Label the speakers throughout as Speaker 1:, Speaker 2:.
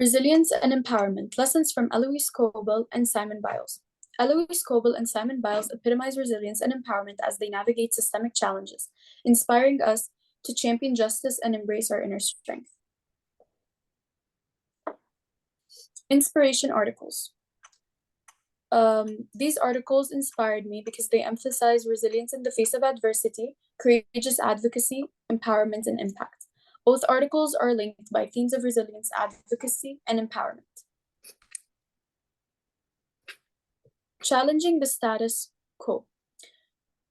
Speaker 1: Resilience and Empowerment, Lessons from Eloise Coble and Simon Biles. Eloise Coble and Simon Biles epitomize resilience and empowerment as they navigate systemic challenges, inspiring us to champion justice and embrace our inner strength. Inspiration articles. These articles inspired me because they emphasize resilience in the face of adversity, courageous advocacy, empowerment, and impact. Both articles are linked by themes of resilience, advocacy, and empowerment. Challenging the status quo.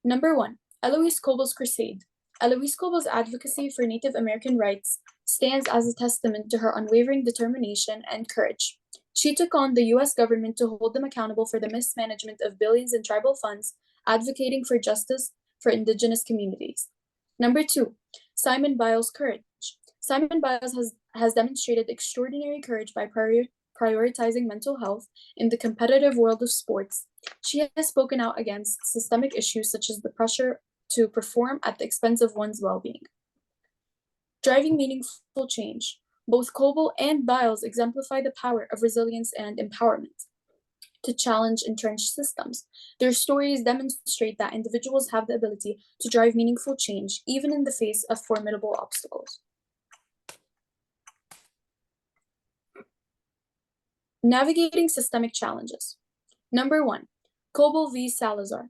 Speaker 1: Number 1, Eloise Coble's Crusade. Eloise Coble's advocacy for Native American rights stands as a testament to her unwavering determination and courage. She took on the U.S. government to hold them accountable for the mismanagement of billions in tribal funds, advocating for justice for Indigenous communities. Number 2, Simon Biles' courage. Simon Biles has demonstrated extraordinary courage by prioritizing mental health in the competitive world of sports. She has spoken out against systemic issues such as the pressure to perform at the expense of one's well-being. Driving meaningful change. Both Coble and Biles exemplify the power of resilience and empowerment to challenge entrenched systems. Their stories demonstrate that individuals have the ability to drive meaningful change, even in the face of formidable obstacles. Navigating systemic challenges. Number 1, Coble v. Salazar.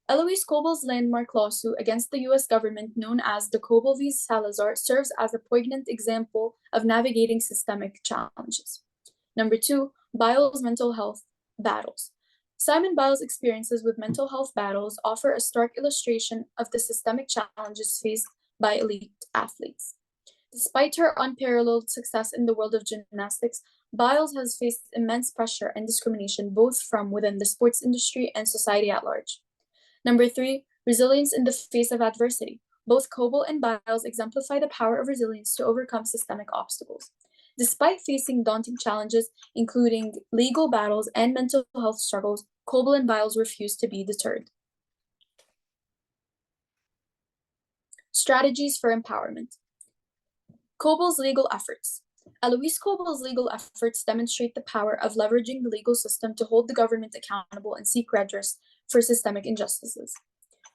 Speaker 1: Eloise Coble's landmark lawsuit against the U.S. government, known as the Coble v. Salazar, serves as a poignant example of navigating systemic challenges. Number 2, Biles' mental health battles. Simon Biles' experiences with mental health battles offer a stark illustration of the systemic challenges faced by elite athletes. Despite her unparalleled success in the world of gymnastics, Biles has faced immense pressure and discrimination both from within the sports industry and society at large. Number 3, resilience in the face of adversity. Both Coble and Biles exemplify the power of resilience to overcome systemic obstacles. Despite facing daunting challenges, including legal battles and mental health struggles, Coble and Biles refused to be deterred. Strategies for empowerment. Coble's legal efforts. Eloise Coble's legal efforts demonstrate the power of leveraging the legal system to hold the government accountable and seek redress for systemic injustices.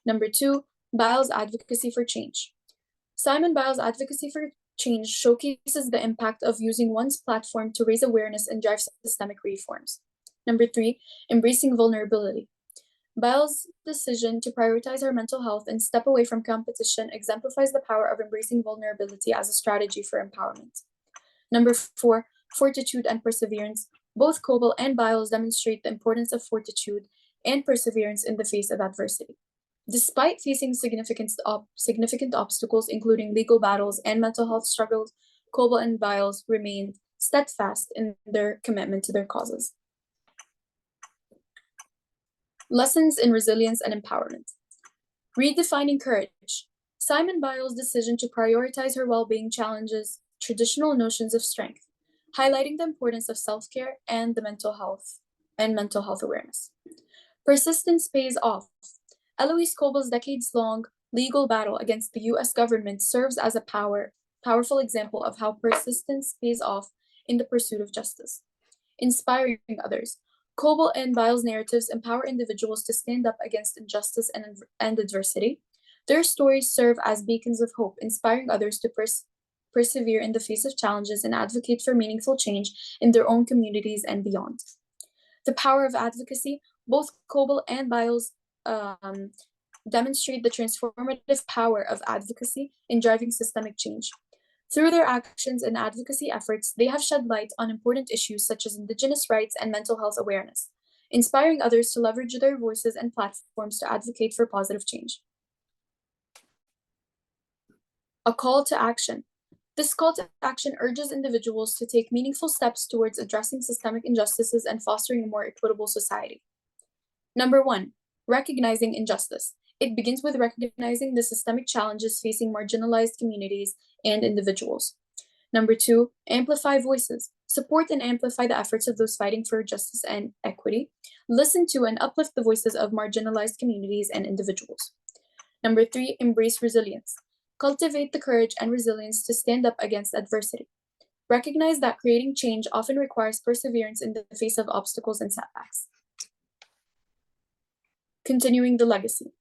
Speaker 1: Number 2, Biles' advocacy for change. Simon Biles' advocacy for change showcases the impact of using one's platform to raise awareness and drive systemic reforms. Number 3, embracing vulnerability. Biles' decision to prioritize her mental health and step away from competition exemplifies the power of embracing vulnerability as a strategy for empowerment. Number 4, fortitude and perseverance. Both Coble and Biles demonstrate the importance of fortitude and perseverance in the face of adversity. Despite facing significant obstacles, including legal battles and mental health struggles, Coble and Biles remained steadfast in their commitment to their causes. Lessons in resilience and empowerment. Redefining courage. Simon Biles' decision to prioritize her well-being challenges traditional notions of strength, highlighting the importance of self-care and mental health awareness. Persistence pays off. Eloise Coble's decades-long legal battle against the U.S. government serves as a powerful example of how persistence pays off in the pursuit of justice. Inspiring others. Coble and Biles' narratives empower individuals to stand up against injustice and adversity. Their stories serve as beacons of hope, inspiring others to persevere in the face of challenges and advocate for meaningful change in their own communities and beyond. The power of advocacy. Both Coble and Biles demonstrate the transformative power of advocacy in driving systemic change. Through their actions and advocacy efforts, they have shed light on important issues such as Indigenous rights and mental health awareness, inspiring others to leverage their voices and platforms to advocate for positive change. A call to action. This call to action urges individuals to take meaningful steps towards addressing systemic injustices and fostering a more equitable society. Number 1, recognizing injustice. It begins with recognizing the systemic challenges facing marginalized communities and individuals. Number 2, amplify voices. Support and amplify the efforts of those fighting for justice and equity. Listen to and uplift the voices of marginalized communities and individuals. Number 3, embrace resilience. Cultivate the courage and resilience to stand up against adversity. Recognize that creating change often requires perseverance in the face of obstacles and setbacks. Continuing the legacy.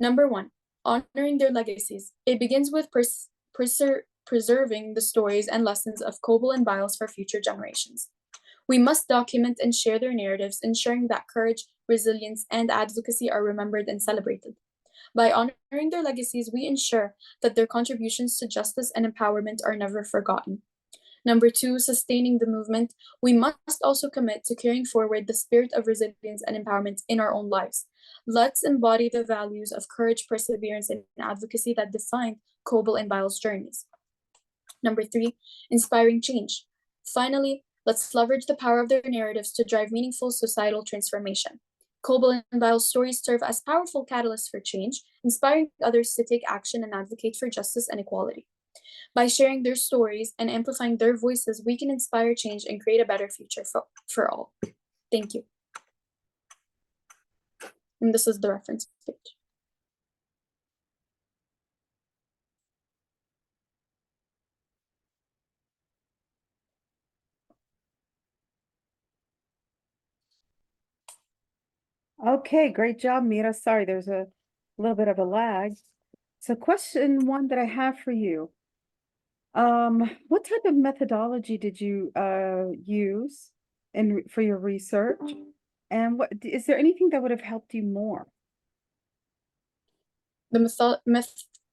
Speaker 1: Number 1, honoring their legacies. It begins with preserving the stories and lessons of Coble and Biles for future generations. We must document and share their narratives, ensuring that courage, resilience, and advocacy are remembered and celebrated. By honoring their legacies, we ensure that their contributions to justice and empowerment are never forgotten. Number 2, sustaining the movement. We must also commit to carrying forward the spirit of resilience and empowerment in our own lives. Let's embody the values of courage, perseverance, and advocacy that defined Coble and Biles' journeys. Number 3, inspiring change. Finally, let's leverage the power of their narratives to drive meaningful societal transformation. Coble and Biles' stories serve as powerful catalysts for change, inspiring others to take action and advocate for justice and equality. By sharing their stories and amplifying their voices, we can inspire change and create a better future for all. Thank you. And this is the reference page.
Speaker 2: Okay, great job, Mira. Sorry, there's a little bit of a lag. So question 1 that I have for you. What type of methodology did you use for your research? And is there anything that would have helped you more?
Speaker 1: The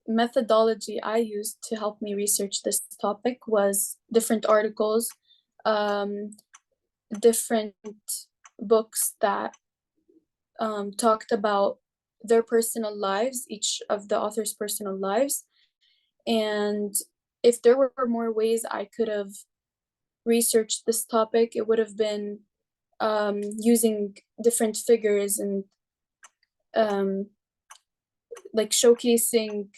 Speaker 1: methodology I used to help me research this topic was different articles, different books that talked about their personal lives, each of the authors' personal lives. And if there were more ways I could have researched this topic, it would have been using different figures and like showcasing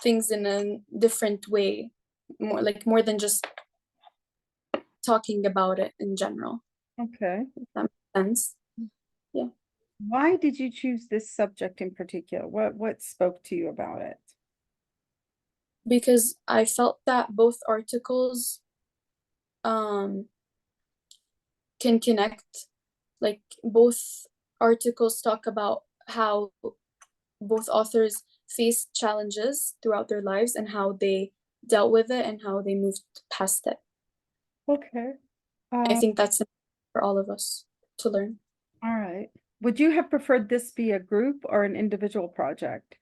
Speaker 1: things in a different way, more than just talking about it in general.
Speaker 2: Okay.
Speaker 1: If that makes sense. Yeah.
Speaker 2: Why did you choose this subject in particular? What spoke to you about it?
Speaker 1: Because I felt that both articles can connect. Like both articles talk about how both authors faced challenges throughout their lives and how they dealt with it and how they moved past it.
Speaker 2: Okay.
Speaker 1: I think that's for all of us to learn.
Speaker 2: All right. Would you have preferred this be a group or an individual project?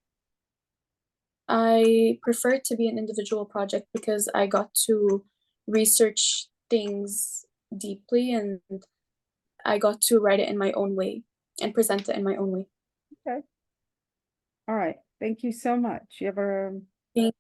Speaker 1: I prefer it to be an individual project because I got to research things deeply and I got to write it in my own way and present it in my own way.
Speaker 2: Okay. All right. Thank you so much. You have a
Speaker 1: Thank